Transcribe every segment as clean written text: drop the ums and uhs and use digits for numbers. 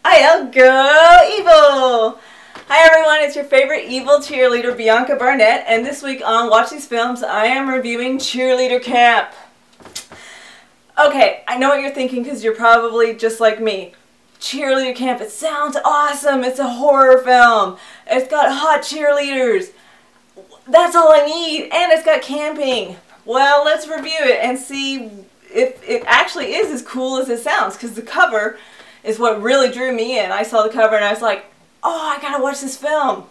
I'll go evil! Hi everyone, it's your favorite evil cheerleader, Bianca Barnett, and this week on Watch These Films, I am reviewing Cheerleader Camp. Okay, I know what you're thinking because you're probably just like me. Cheerleader Camp, it sounds awesome, it's a horror film, it's got hot cheerleaders, that's all I need, and it's got camping. Well, let's review it and see if it actually is as cool as it sounds, because the cover is what really drew me in. I saw the cover and I was like, oh, I gotta watch this film.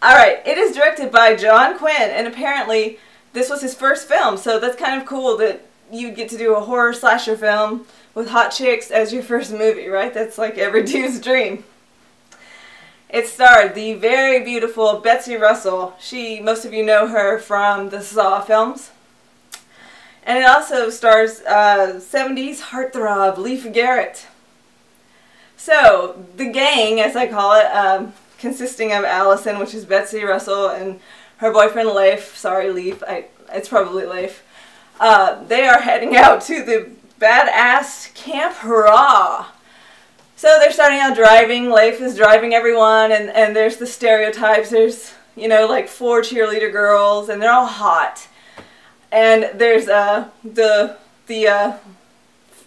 Alright, it is directed by John Quinn, and apparently this was his first film, so that's kind of cool that you get to do a horror slasher film with hot chicks as your first movie, right? That's like every dude's dream. It starred the very beautiful Betsy Russell. Most of you know her from the Saw films. And it also stars 70s heartthrob Leif Garrett. So, the gang, as I call it, consisting of Allison, which is Betsy Russell, and her boyfriend Leif, sorry Leif, it's probably Leif, they are heading out to the badass Camp Hurrah. So they're starting out driving, Leif is driving everyone, and there's the stereotypes, there's, you know, like 4 cheerleader girls, and they're all hot. And there's I don't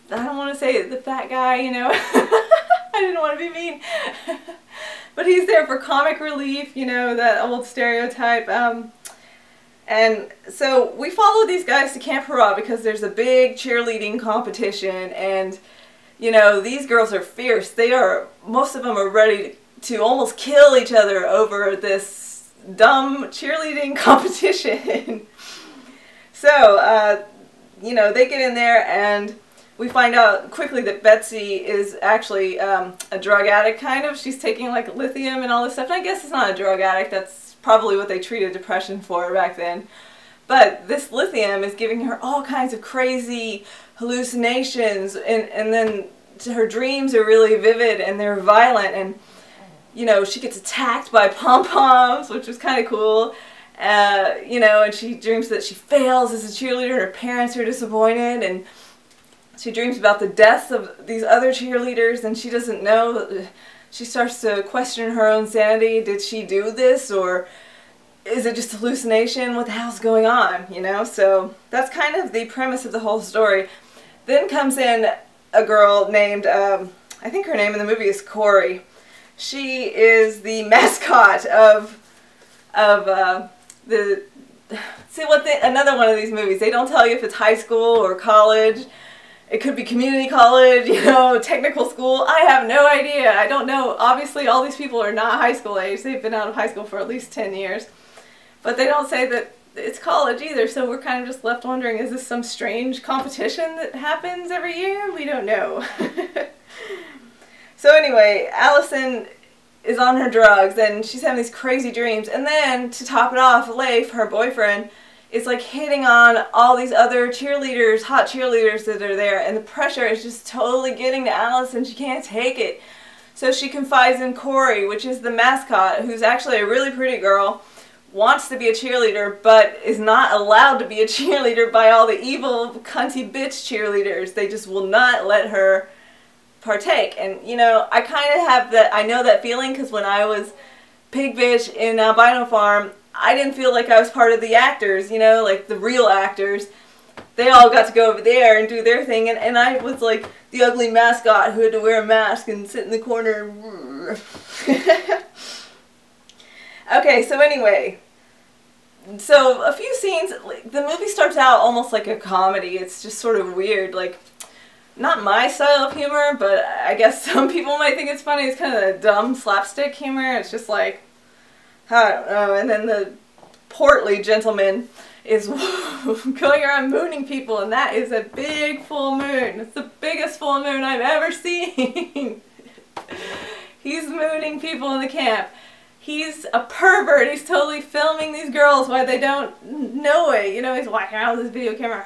want to say it, the fat guy, you know, I didn't want to be mean, but he's there for comic relief, you know, that old stereotype, and so we follow these guys to Camp Hurrah because there's a big cheerleading competition, and, you know, these girls are fierce. Most of them are ready to almost kill each other over this dumb cheerleading competition. So, you know, they get in there and we find out quickly that Betsy is actually a drug addict, kind of. She's taking like lithium and all this stuff. And I guess it's not a drug addict. That's probably what they treated depression for back then. But this lithium is giving her all kinds of crazy hallucinations. And then her dreams are really vivid and they're violent. And, you know, she gets attacked by pom-poms, which was kind of cool. You know, and she dreams that she fails as a cheerleader and her parents are disappointed, and she dreams about the deaths of these other cheerleaders and she doesn't know. She starts to question her own sanity. Did she do this, or is it just hallucination? What the hell's going on, you know? So that's kind of the premise of the whole story. Then comes in a girl named, I think her name in the movie is Corey. She is the mascot of another one of these movies. They don't tell you if it's high school or college. It could be community college, you know, technical school. I have no idea. I don't know. Obviously, all these people are not high school age. They've been out of high school for at least 10 years. But they don't say that it's college either, so we're kind of just left wondering, is this some strange competition that happens every year? We don't know. So anyway, Allison is on her drugs and she's having these crazy dreams, and then to top it off, Leif, her boyfriend, is like hitting on all these other cheerleaders, hot cheerleaders that are there, and the pressure is just totally getting to Allison. She can't take it. So she confides in Corey, which is the mascot, who's actually a really pretty girl, wants to be a cheerleader, but is not allowed to be a cheerleader by all the evil, cunty bitch cheerleaders. They just will not let her partake. And, you know, I kind of have that, I know that feeling, because when I was Pig Bitch in Albino Farm, I didn't feel like I was part of the actors, you know, like the real actors. They all got to go over there and do their thing, and I was like the ugly mascot who had to wear a mask and sit in the corner. Okay, so anyway, so a few scenes, the movie starts out almost like a comedy. It's just sort of weird, like, not my style of humor, but I guess some people might think it's funny. It's kind of a dumb slapstick humor. It's just like, I don't know. And then the portly gentleman is going around mooning people, and that is a big full moon. It's the biggest full moon I've ever seen. He's mooning people in the camp. He's a pervert. He's totally filming these girls while they don't know it. You know, he's walking around with his video camera.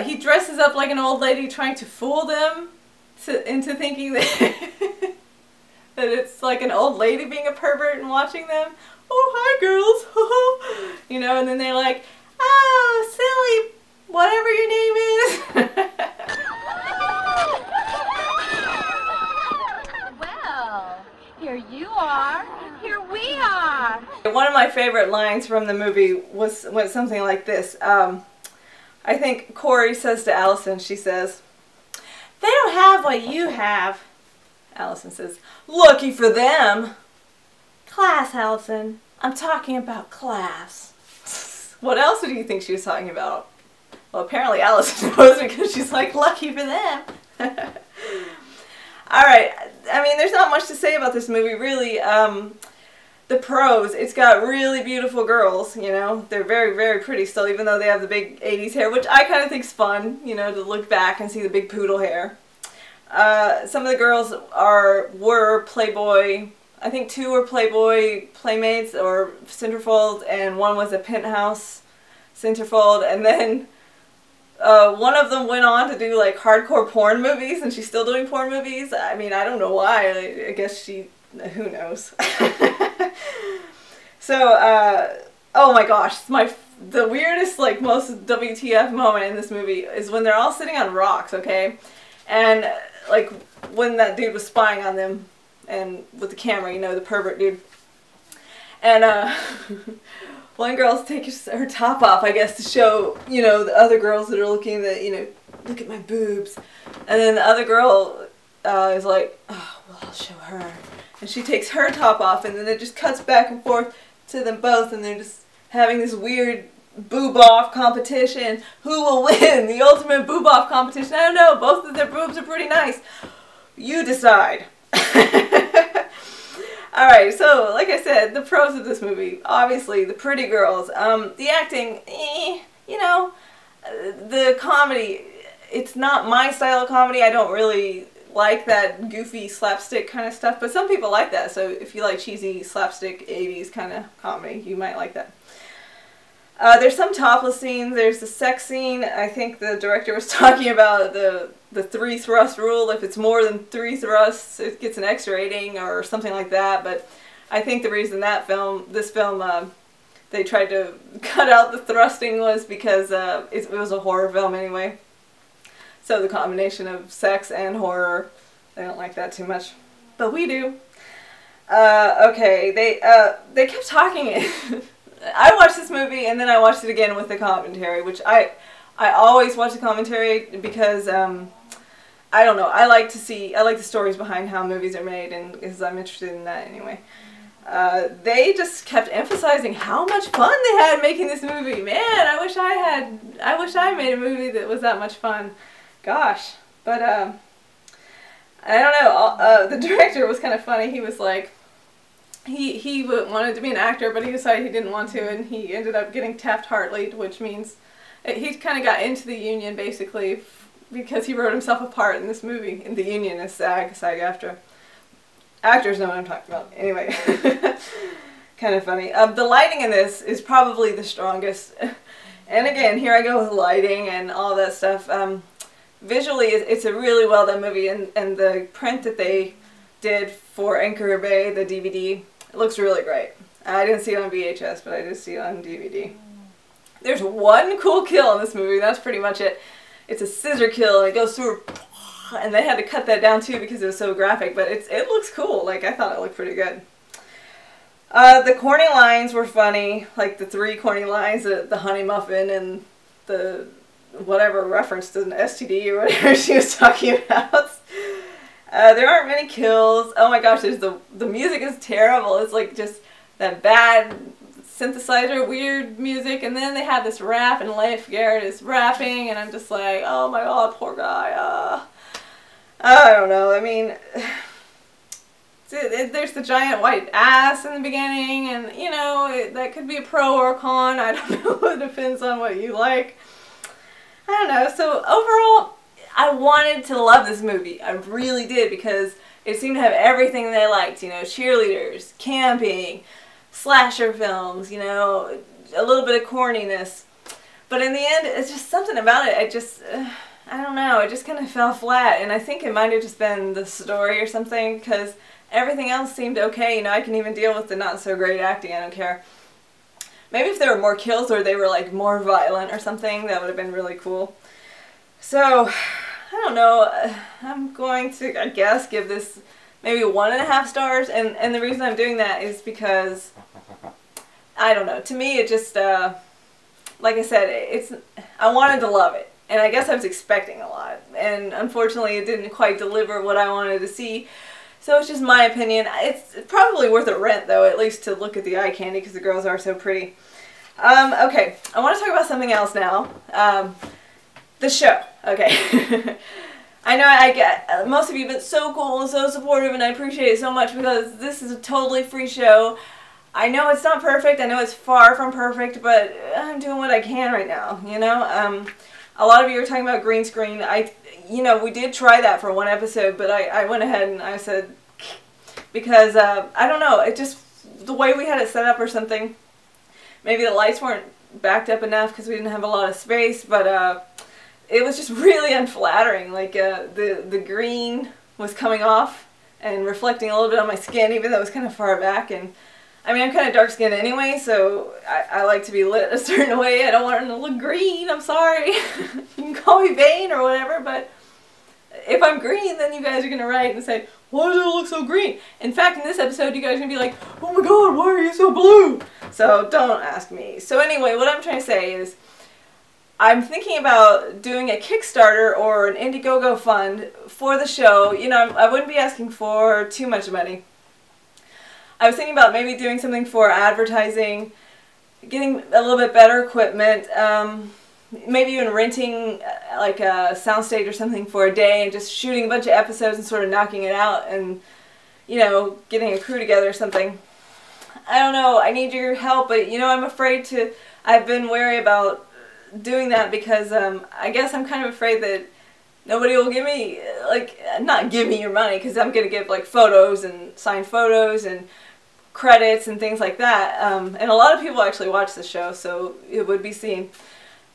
He dresses up like an old lady trying to fool them into thinking that that it's like an old lady being a pervert and watching them. Oh, hi girls, you know, and then they're like, oh, silly, whatever your name is. One of my favorite lines from the movie went something like this. I think Corey says to Allison, she says, "They don't have what you have." Allison says, "Lucky for them." "Class, Allison. I'm talking about class." What else do you think she was talking about? Well, apparently Allison knows because she's like, "Lucky for them." Alright, I mean, there's not much to say about this movie, really. The pros, it's got really beautiful girls, you know. They're very, very pretty still, even though they have the big 80s hair, which I kind of think's fun, you know, to look back and see the big poodle hair. Some of the girls were Playboy. I think 2 were Playboy Playmates or centerfold, and 1 was a Penthouse centerfold, and then one of them went on to do like hardcore porn movies, and she's still doing porn movies. I mean, I don't know why. I guess who knows. So, oh my gosh, the weirdest, like, most WTF moment in this movie is when they're all sitting on rocks, okay? And, like, when that dude was spying on them, and with the camera, you know, the pervert dude. And, one girl's taking her top off, I guess, to show, you know, the other girls that are looking that, you know, "Look at my boobs." And then the other girl is like, "Oh, well, I'll show her." And she takes her top off, and then it just cuts back and forth to them both, and they're just having this weird boob-off competition. Who will win? The ultimate boob-off competition. I don't know. Both of their boobs are pretty nice. You decide. Alright, so, like I said, the pros of this movie. Obviously, the pretty girls. The acting, you know. The comedy, it's not my style of comedy. I don't really like that goofy slapstick kind of stuff, but some people like that, so if you like cheesy slapstick 80s kind of comedy, you might like that. There's some topless scenes. There's the sex scene. I think the director was talking about the 3 thrust rule. If it's more than 3 thrusts, it gets an X rating or something like that, but I think the reason this film, they tried to cut out the thrusting was because it was a horror film anyway. So the combination of sex and horror, they don't like that too much. But we do. Okay, they kept talking. I watched this movie and then I watched it again with the commentary, which I always watch the commentary because, I don't know, I like the stories behind how movies are made, and because I'm interested in that anyway. They just kept emphasizing how much fun they had making this movie. Man, I wish I made a movie that was that much fun. Gosh. But, I don't know, the director was kind of funny. He was like, he wanted to be an actor, but he decided he didn't want to, and he ended up getting Taft-Hartley, which means he kind of got into the union, basically, because he wrote himself a part in this movie. And the union is SAG-AFTRA. Actors know what I'm talking about. Anyway, kind of funny. The lighting in this is probably the strongest. And again, here I go with lighting and all that stuff. Visually, it's a really well done movie, and the print that they did for Anchor Bay, the DVD, it looks really great. I didn't see it on VHS, but I did see it on DVD. There's one cool kill in this movie, that's pretty much it. It's a scissor kill, and it goes through, and they had to cut that down too because it was so graphic, but it looks cool. Like, I thought it looked pretty good. The corny lines were funny, like the 3 corny lines, the honey muffin and the whatever reference to an STD or whatever she was talking about. There aren't many kills. Oh my gosh, the music is terrible. It's like just that bad synthesizer, weird music, and then they have this rap, and Leif Garrett is rapping, and I'm just like, oh my god, poor guy. I don't know, I mean, there's the giant white ass in the beginning, and, you know, that could be a pro or a con, I don't know, it depends on what you like. I don't know, so overall, I wanted to love this movie, I really did, because it seemed to have everything that I liked, you know, cheerleaders, camping, slasher films, you know, a little bit of corniness, but in the end, it's just something about it, I don't know, it just kind of fell flat, and I think it might have just been the story or something, because everything else seemed okay, you know, I can even deal with the not so great acting, I don't care. Maybe if there were more kills or they were like more violent or something, that would have been really cool. So, I don't know, I'm going to, I guess, give this maybe 1.5 stars, and the reason I'm doing that is because I don't know. To me, it just, like I said, I wanted to love it. And I guess I was expecting a lot. And unfortunately, it didn't quite deliver what I wanted to see. So it's just my opinion. It's probably worth a rent, though, at least to look at the eye candy, because the girls are so pretty. Okay, I want to talk about something else now. The show. Okay. I know I get, most of you have been so cool and so supportive, and I appreciate it so much, because this is a totally free show. I know it's not perfect, I know it's far from perfect, but I'm doing what I can right now, you know? A lot of you are talking about green screen. You know, we did try that for one episode, but I went ahead and I said, because, I don't know, it just, the way we had it set up or something, maybe the lights weren't backed up enough because we didn't have a lot of space, but, it was just really unflattering. Like, the green was coming off and reflecting a little bit on my skin, even though it was kind of far back. And I mean, I'm kind of dark skinned anyway, so I like to be lit a certain way. I don't want it to look green, I'm sorry. You can call me vain or whatever, but if I'm green, then you guys are going to write and say, why does it look so green? In fact, in this episode, you guys are going to be like, oh my god, why are you so blue? So don't ask me. So anyway, what I'm trying to say is, I'm thinking about doing a Kickstarter or an Indiegogo fund for the show. You know, I wouldn't be asking for too much money. I was thinking about maybe doing something for advertising, getting a little bit better equipment, maybe even renting like a soundstage or something for a day and just shooting a bunch of episodes and sort of knocking it out and, you know, getting a crew together or something. I don't know, I need your help, but, you know, I'm afraid to, I've been wary about doing that because I guess I'm kind of afraid that nobody will give me, like, not give me your money, because I'm going to give, like, photos and signed photos and credits and things like that. And a lot of people actually watch the show, so it would be seen.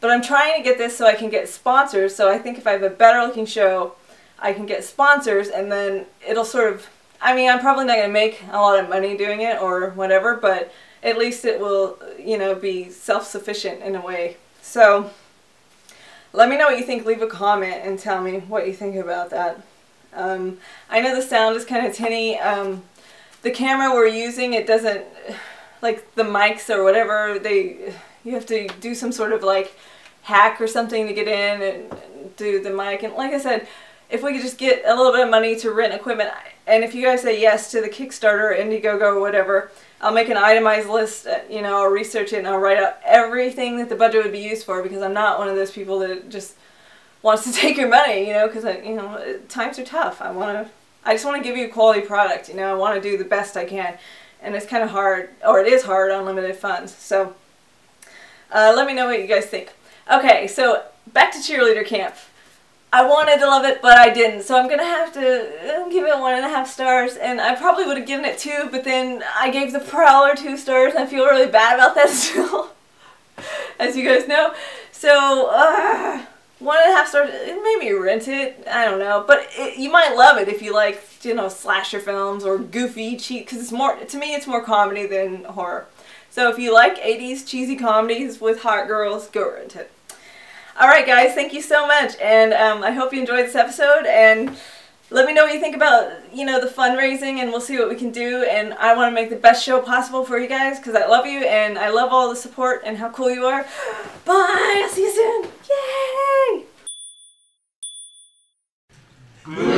But I'm trying to get this so I can get sponsors, so I think if I have a better looking show, I can get sponsors, and then it'll sort of, I mean, I'm probably not going to make a lot of money doing it or whatever, but at least it will, you know, be self-sufficient in a way. So, let me know what you think. Leave a comment and tell me what you think about that. I know the sound is kind of tinny. The camera we're using, it doesn't, like the mics or whatever, you have to do some sort of like hack or something to get in and do the mic. And like I said, if we could just get a little bit of money to rent equipment, and if you guys say yes to the Kickstarter or Indiegogo or whatever, I'll make an itemized list, you know, I'll research it and I'll write out everything that the budget would be used for, because I'm not one of those people that just wants to take your money, you know, because, you know, times are tough. I just want to give you a quality product, you know, I want to do the best I can, and it's kind of hard, or it is hard on limited funds, so let me know what you guys think. Okay, so back to cheerleader camp. I wanted to love it, but I didn't, so I'm going to have to give it 1.5 stars, and I probably would have given it 2, but then I gave The Prowler 2 stars, and I feel really bad about that still, as you guys know. So, 1.5 stars, maybe rent it, I don't know, but you might love it if you like, you know, slasher films or goofy, because it's more, to me it's more comedy than horror. So if you like 80s cheesy comedies with hot girls, go rent it. Alright guys, thank you so much, and I hope you enjoyed this episode, and let me know what you think about, you know, the fundraising, and we'll see what we can do, and I want to make the best show possible for you guys, because I love you, and I love all the support and how cool you are. Bye! I'll see you soon! Yay!